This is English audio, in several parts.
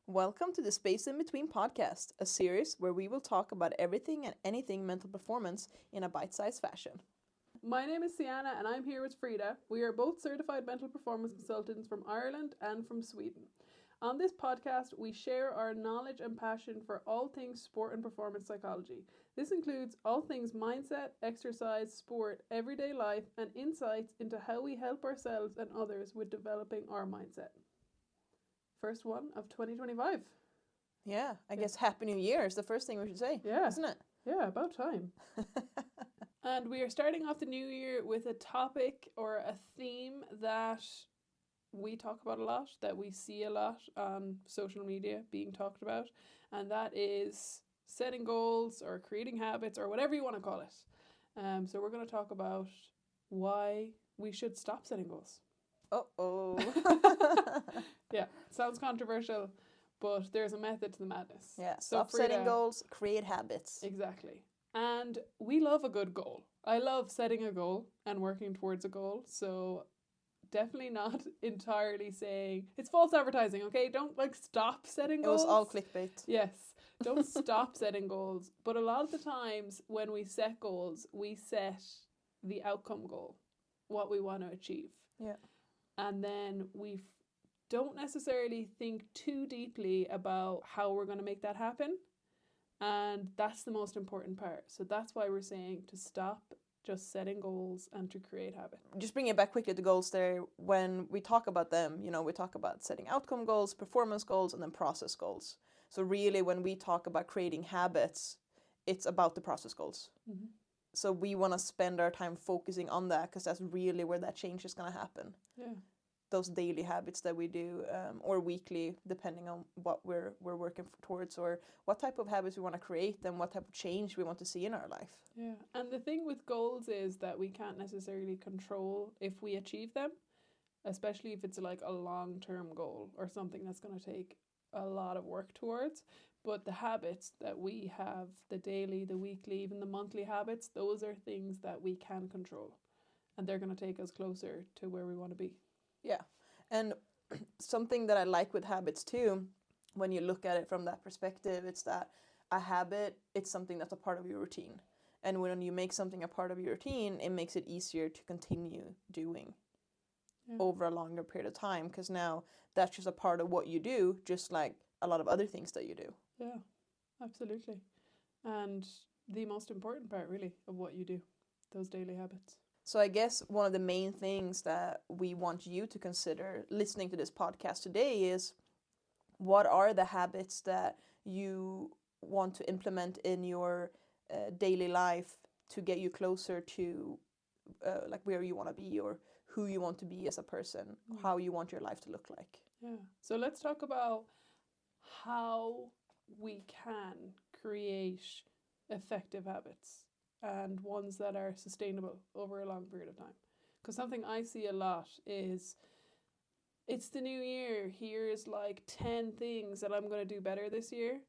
Welcome to the Space in Between podcast, a series where we will talk about everything and anything mental performance in a bite-sized fashion. My name is Sienna and I'm here with Frida. We are both certified mental performance consultants from Ireland and from Sweden. On this podcast, we share our knowledge and passion for all things sport and performance psychology. This includes all things mindset, exercise, sport, everyday life, and insights into how we help ourselves and others with developing our mindset. First one of 2025. Yeah, I guess Happy New Year is the first thing we should say, isn't it? Yeah, about time. And we are starting off the new year with a topic or a theme that we talk about a lot, that we see a lot on social media being talked about, and that is setting goals or creating habits or whatever you want to call it. So we're going to talk about why we should stop setting goals. Uh-oh. Yeah, sounds controversial, but there's a method to the madness. Yeah, stop setting goals, create habits. Exactly. And we love a good goal. I love setting a goal and working towards a goal. So definitely not entirely saying it's false advertising, okay? Don't stop setting goals. It was all clickbait. Yes. Don't stop setting goals. But a lot of the times when we set goals, we set the outcome goal, what we want to achieve. Yeah. And then we don't necessarily think too deeply about how we're going to make that happen. And that's the most important part. So that's why we're saying to stop just setting goals and to create habits. Just bring it back quickly to goals there. When we talk about them, we talk about setting outcome goals, performance goals, and then process goals. So really when we talk about creating habits, it's about the process goals. Mm-hmm. So we want to spend our time focusing on that because that's really where that change is going to happen. Yeah. Those daily habits that we do, or weekly, depending on what we're working towards, or what type of habits we want to create, and what type of change we want to see in our life. Yeah, and the thing with goals is that we can't necessarily control if we achieve them, especially if it's like a long-term goal or something that's going to take a lot of work towards. But the habits that we have, the daily, the weekly, even the monthly habits, those are things that we can control, and they're going to take us closer to where we want to be. Yeah, and something that I like with habits too, when you look at it from that perspective, it's that a habit, it's something that's a part of your routine. And when you make something a part of your routine, it makes it easier to continue doing over a longer period of time, because now that's just a part of what you do, just like a lot of other things that you do. Yeah, absolutely. And the most important part, really, of what you do, those daily habits. So I guess one of the main things that we want you to consider listening to this podcast today is, what are the habits that you want to implement in your daily life to get you closer to where you want to be, or who you want to be as a person, how you want your life to look like. Yeah. So let's talk about how we can create effective habits and ones that are sustainable over a long period of time. Because something I see a lot is, it's the new year, here's 10 things that I'm going to do better this year.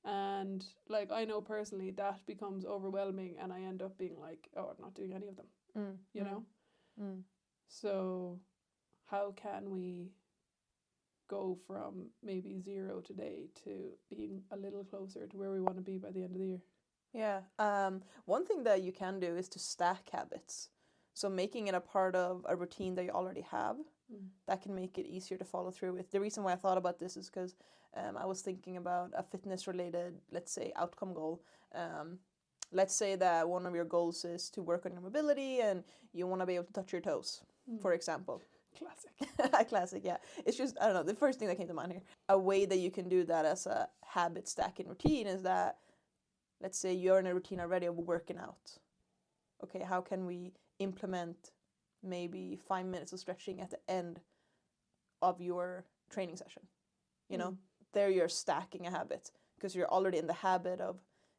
And I know personally that becomes overwhelming, and I end up being like, oh, I'm not doing any of them, you know? So how can we go from maybe 0 today to being a little closer to where we want to be by the end of the year? Yeah. One thing that you can do is to stack habits. So making it a part of a routine that you already have, that can make it easier to follow through with. The reason why I thought about this is because I was thinking about a fitness-related, let's say, outcome goal. Let's say that one of your goals is to work on your mobility and you want to be able to touch your toes, for example. Classic. Classic, yeah. It's just, I don't know, the first thing that came to mind here. A way that you can do that as a habit stacking routine is that, let's say you're in a routine already of working out. Okay, how can we implement maybe 5 minutes of stretching at the end of your training session? There you're stacking a habit, because you're already in the habit of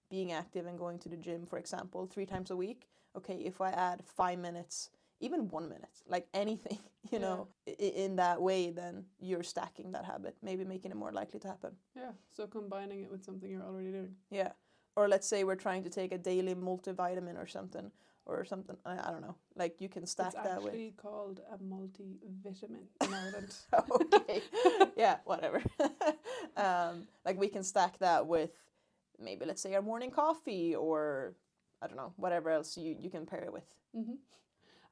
being active and going to the gym, for example, 3 times a week. Okay, if I add 5 minutes, even 1 minute, anything, in that way, then you're stacking that habit, maybe making it more likely to happen. Yeah, so combining it with something you're already doing. Yeah. Or let's say we're trying to take a daily multivitamin or something, I don't know. You can stack that way. It's actually called a multivitamin in Ireland. Okay. Yeah, whatever. Like we can stack that with maybe, let's say, our morning coffee, or I don't know, whatever else you can pair it with. Mm-hmm.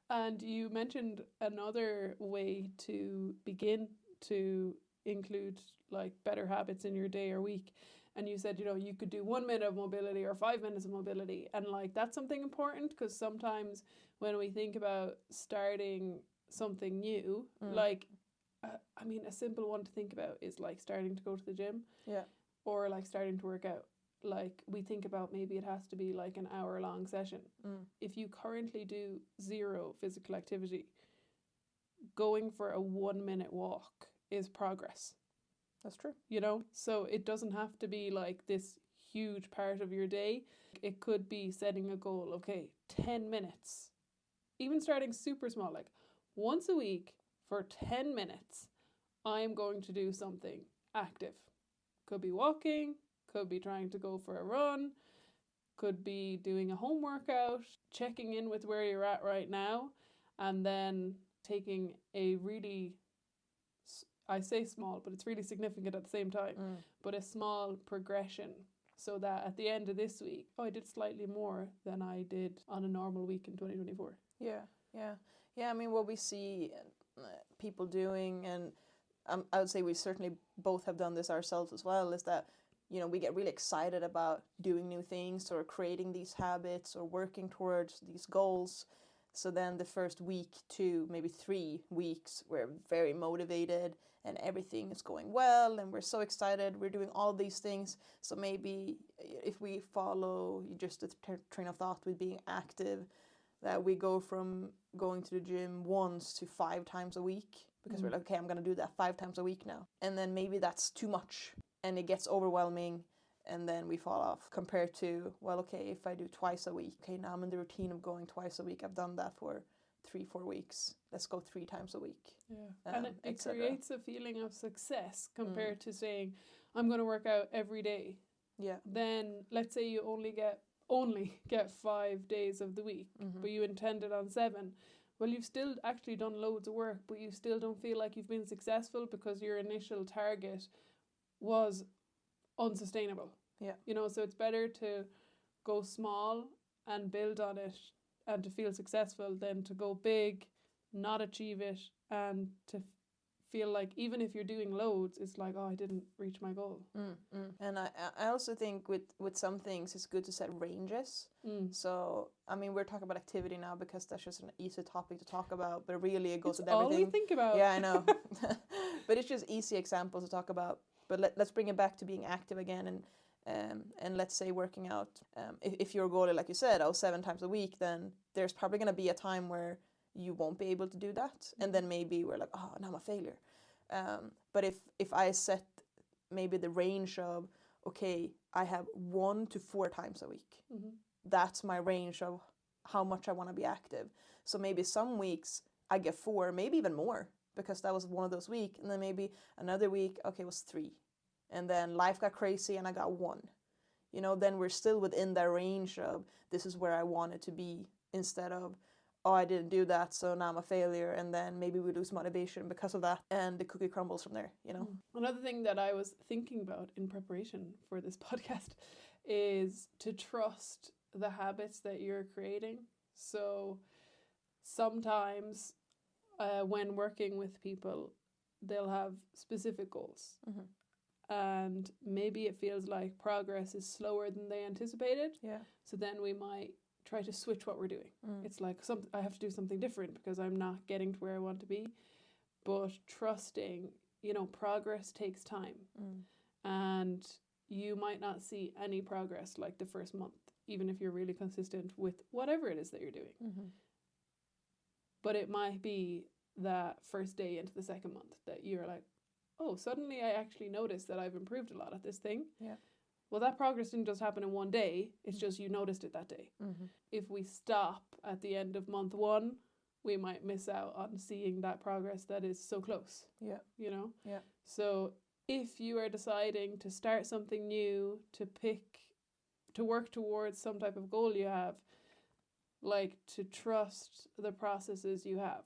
And you mentioned another way to begin to include like better habits in your day or week. And you said, you could do 1 minute of mobility or 5 minutes of mobility. And like, that's something important, because sometimes when we think about starting something new, like, I mean, a simple one to think about is like starting to go to the gym. Yeah. Or like starting to work out. Like, we think about maybe it has to be like an hour-long session. If you currently do 0 physical activity, going for a 1 minute walk is progress. That's true. So it doesn't have to be like this huge part of your day. It could be setting a goal, okay, 10 minutes. Even starting super small, like once a week for 10 minutes, I'm going to do something active. Could be walking, could be trying to go for a run, could be doing a home workout, checking in with where you're at right now, and then taking a really, I say small, but it's really significant at the same time, but a small progression, so that at the end of this week, I did slightly more than I did on a normal week in 2024. Yeah. I mean, what we see people doing, and I would say we certainly both have done this ourselves as well, is that we get really excited about doing new things or creating these habits or working towards these goals. So then the first week, 2, maybe 3 weeks, we're very motivated and everything is going well and we're so excited. We're doing all these things. So maybe if we follow just the train of thought with being active, that we go from going to the gym once to 5 times a week, because we're like, okay, I'm going to do that 5 times a week now. And then maybe that's too much and it gets overwhelming, and then we fall off, compared to, well, okay, if I do twice a week, okay, now I'm in the routine of going twice a week. I've done that for 3-4 weeks. Let's go 3 times a week. Yeah. And it creates a feeling of success compared to saying, I'm going to work out every day. Yeah. Then let's say you only get 5 days of the week, but you intended on 7. Well, you've still actually done loads of work, but you still don't feel like you've been successful because your initial target was unsustainable. Yeah. So it's better to go small and build on it and to feel successful than to go big, not achieve it, and to feel like even if you're doing loads, it's like, oh, I didn't reach my goal. And I also think with some things it's good to set ranges. So I mean, we're talking about activity now because that's just an easy topic to talk about, but really it goes with everything. All we think about. Yeah, I know. But it's just easy examples to talk about. But let's bring it back to being active again, and let's say working out. If your goal is, like you said, 7 times a week, then there's probably going to be a time where you won't be able to do that, and then maybe we're like, oh, now I'm a failure. But if I set maybe the range of, okay, I have 1 to 4 times a week, that's my range of how much I want to be active. So maybe some weeks I get 4, maybe even more, because that was one of those weeks, and then maybe another week, okay, it was 3, and then life got crazy and I got 1. Then we're still within that range of, this is where I wanted to be, instead of, oh, I didn't do that, so now I'm a failure, and then maybe we lose motivation because of that, and the cookie crumbles from there, Another thing that I was thinking about in preparation for this podcast is to trust the habits that you're creating. So sometimes when working with people, they'll have specific goals. And maybe it feels like progress is slower than they anticipated. Yeah. So then we might try to switch what we're doing. It's like I have to do something different because I'm not getting to where I want to be. But trusting, progress takes time. And you might not see any progress like the first month, even if you're really consistent with whatever it is that you're doing. But it might be that first day into the second month that you're like, oh, suddenly I actually noticed that I've improved a lot at this thing. Yeah. Well, that progress didn't just happen in one day. It's just you noticed it that day. If we stop at the end of month 1, we might miss out on seeing that progress that is so close. Yeah. Yeah. So if you are deciding to start something new, to work towards some type of goal you have, like to trust the processes you have.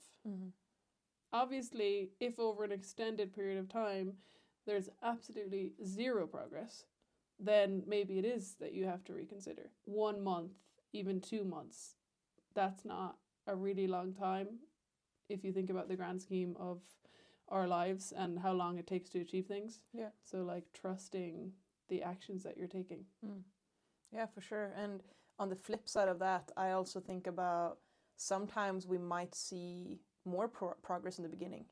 Obviously, if over an extended period of time there's absolutely zero progress, then maybe it is that you have to reconsider. 1 month, even 2 months, that's not a really long time if you think about the grand scheme of our lives and how long it takes to achieve things. Yeah. So like trusting the actions that you're taking. Yeah, for sure. And on the flip side of that, I also think about sometimes we might see more progress in the beginning.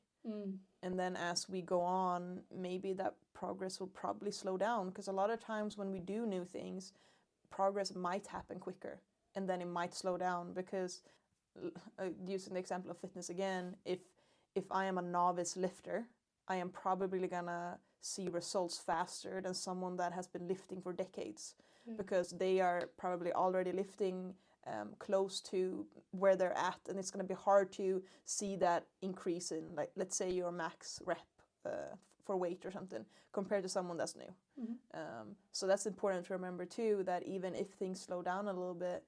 And then as we go on, maybe that progress will probably slow down, because a lot of times when we do new things, progress might happen quicker and then it might slow down, because using the example of fitness again, if I am a novice lifter, I am probably gonna see results faster than someone that has been lifting for decades, because they are probably already lifting close to where they're at, and it's going to be hard to see that increase in, like, let's say your max rep for weight or something compared to someone that's new. So that's important to remember too, that even if things slow down a little bit,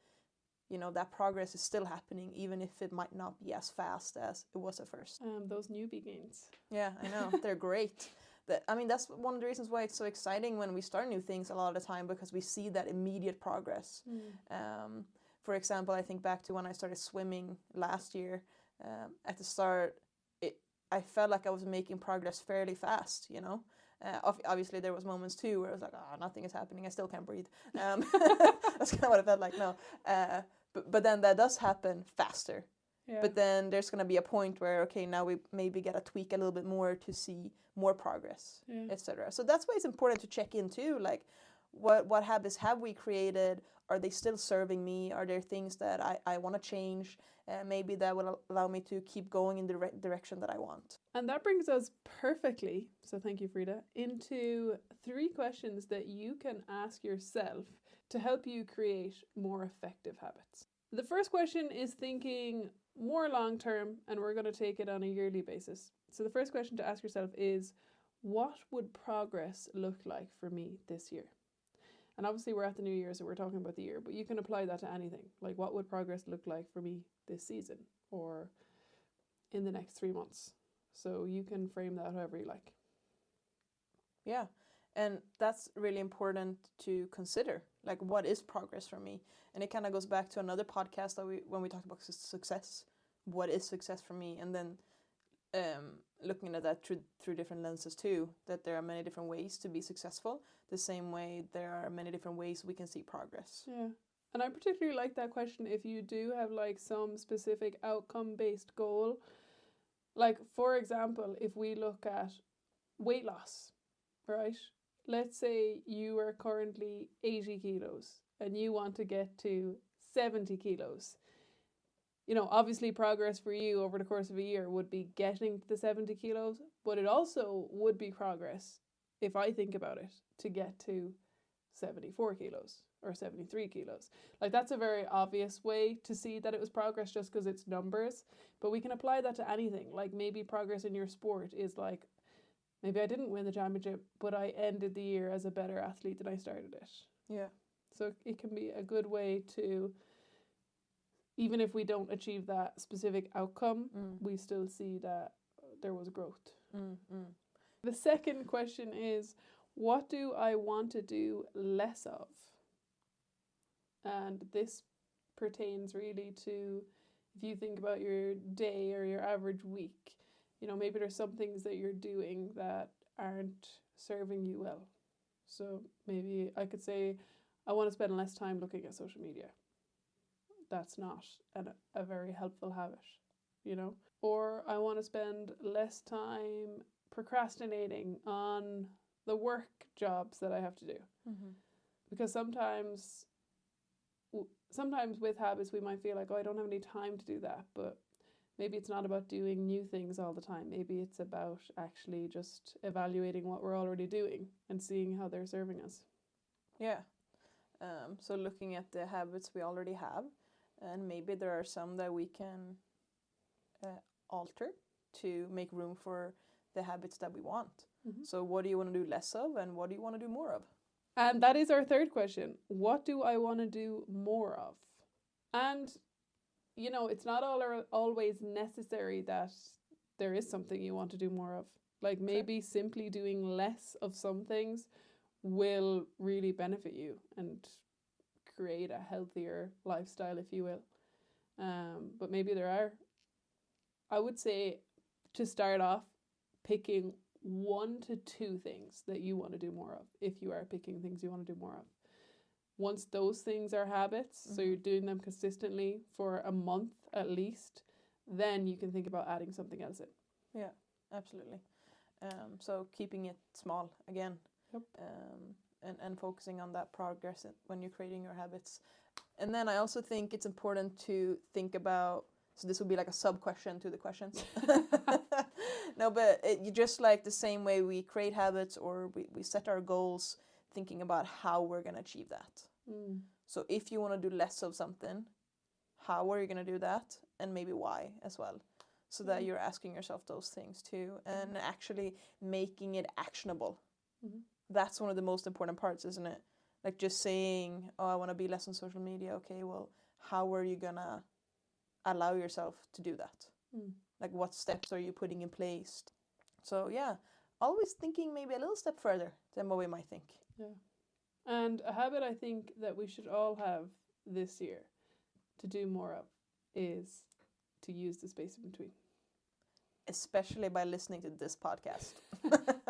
you know, that progress is still happening, even if it might not be as fast as it was at first. Those newbie gains. Yeah, I know. They're great. I mean, that's one of the reasons why it's so exciting when we start new things a lot of the time, because we see that immediate progress. For example, I think back to when I started swimming last year. At the start, I felt like I was making progress fairly fast, you know. Obviously, there was moments too where I was like, nothing is happening. I still can't breathe. That's kind of what it felt like. No, but then that does happen faster. Yeah. But then there's going to be a point where, okay, now we maybe got to tweak a little bit more to see more progress, etc. So that's why it's important to check in too, like what habits have we created? Are they still serving me? Are there things that I want to change? Maybe that will allow me to keep going in the direction that I want. And that brings us perfectly, so thank you, Frida, into 3 questions that you can ask yourself to help you create more effective habits. The first question is thinking more long term, and we're going to take it on a yearly basis. So the first question to ask yourself is, what would progress look like for me this year? And obviously we're at the new year, so we're talking about the year, but you can apply that to anything. Like, what would progress look like for me this season or in the next 3 months? So you can frame that however you like. Yeah, and that's really important to consider. Like, what is progress for me? And it kind of goes back to another podcast that when we talked about success. What is success for me? And then looking at that through different lenses too, that there are many different ways to be successful, the same way there are many different ways we can see progress. Yeah. And I particularly like that question if you do have like some specific outcome-based goal. Like, for example, if we look at weight loss, right? Let's say you are currently 80 kilos and you want to get to 70 kilos. You know, obviously progress for you over the course of a year would be getting to the 70 kilos, but it also would be progress, if I think about it, to get to 74 kilos or 73 kilos. Like, that's a very obvious way to see that it was progress just because it's numbers, but we can apply that to anything. Like, maybe progress in your sport is like, maybe I didn't win the championship, but I ended the year as a better athlete than I started it. Yeah. So it can be a good way to, even if we don't achieve that specific outcome, we still see that there was growth. The second question is, what do I want to do less of? And this pertains really to, if you think about your day or your average week, you know, maybe there's some things that you're doing that aren't serving you well. So maybe I could say, I want to spend less time looking at social media. That's not a very helpful habit, you know. Or I want to spend less time procrastinating on the work jobs that I have to do. Because sometimes with habits we might feel like, I don't have any time to do that, but maybe it's not about doing new things all the time. Maybe it's about actually just evaluating what we're already doing and seeing how they're serving us. Yeah. So looking at the habits we already have, and maybe there are some that we can alter to make room for the habits that we want. So what do you want to do less of, and what do you want to do more of? And that is our third question. What do I want to do more of? And, you know, it's not always necessary that there is something you want to do more of. Like maybe simply doing less of some things will really benefit you and create a healthier lifestyle, if you will. But maybe there are, I would say, to start off, picking 1 to 2 things that you want to do more of, if you are picking things you want to do more of. Once those things are habits, so you're doing them consistently for a month at least, then you can think about adding something else in. Yeah, absolutely. So keeping it small again. Yep. And focusing on that progress when you're creating your habits. And then I also think it's important to think about, so this will be like a sub-question to the questions. No, but you just like the same way we create habits or we set our goals, thinking about how we're going to achieve that. So if you want to do less of something, how are you going to do that? And maybe why as well. So that you're asking yourself those things too, and actually making it actionable. That's one of the most important parts, isn't it? Like just saying, oh, I want to be less on social media. Okay, well, how are you gonna allow yourself to do that? Like what steps are you putting in place? So yeah, always thinking maybe a little step further than what we might think. Yeah. And a habit I think that we should all have this year to do more of is to use the space in between. Especially by listening to this podcast.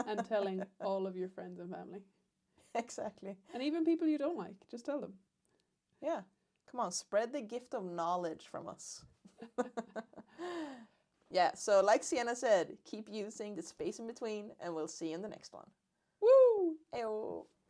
And telling all of your friends and family. Exactly. And even people you don't like, just tell them. Yeah. Come on, spread the gift of knowledge from us. Yeah, so like Sienna said, keep using the space in between and we'll see you in the next one. Woo! Ayo.